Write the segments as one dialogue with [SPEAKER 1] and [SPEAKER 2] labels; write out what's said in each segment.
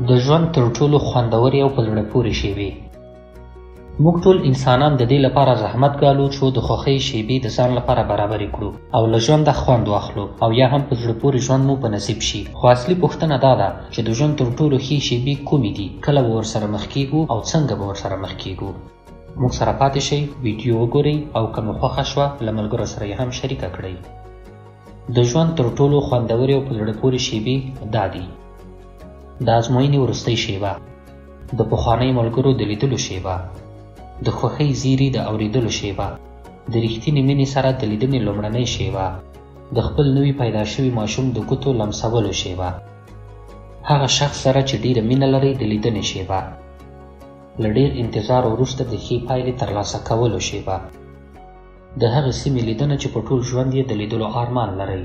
[SPEAKER 1] د ژوند تر ټولو خوندورې او په زړه پورې شیبې. موږ ټول انسانان د دې لپاره زحمت ګالو چې د خوښۍ شیبې د ځان لپاره برابرې کړو او له ژونده خوند واخلو او یا هم په زړه پورې ژوند مو په نصیب شي. خو اصلي پوښتنه دا ده چې د ژوند تر ټولو ښې شیبې کومې دي، کله به ورسره مخ کیږو او څنګه به ورسره مخ کیږو. موږ سره پاتې شئ، ویډیو وګورئ او که مو خوښه شوه له ملګرو سره یې هم شریکه کړئ. د ژوند تر ټولو خوندورې او په زړه پورې شیبې دا دي: د ازموینې وروستۍ شیبه، د پخوانیو ملګرو د لیدلو شیبه، د خوښۍ زیري د اورېدلو شیبه، د رښتینې مینې سره د لیدنې لومړنۍ شیبه، د خپل نوي پیدا شوي ماشوم د ګوتو لمسولو شیبه، هغه شخص سره چې ډیره مینه لرئ د لیدنې شیبه، له ډیر انتظار وروسته د ښې پایلې ترلاسه کولو شیبه، د هغې سیمې لیدنه چې په ټول ژوند یې د لیدلو ارمان لرئ،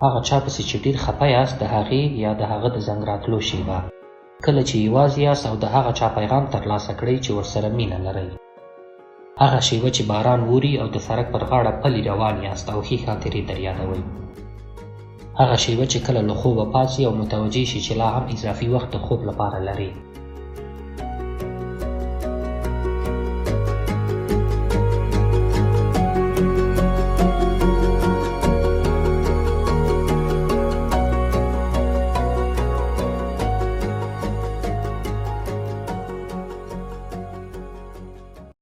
[SPEAKER 1] هغه چا پسې چې ډیر خفه یاست د هغې یا د هغه د زنګ راتلو شیبه، کله چې یوازې یاست او د هغه چا پیغام ترلاسه کړئ چې ورسره مینه لرئ، هغه شیبه چې باران ووري او د سړک پر غاړه پلي روان یاست او ښې خاطرې در یادوئ، هغه شیبه چې کله له خوبه پاڅئ او متوجه شئ چې لا هم اضافي وخت د خوب لپاره لرئ.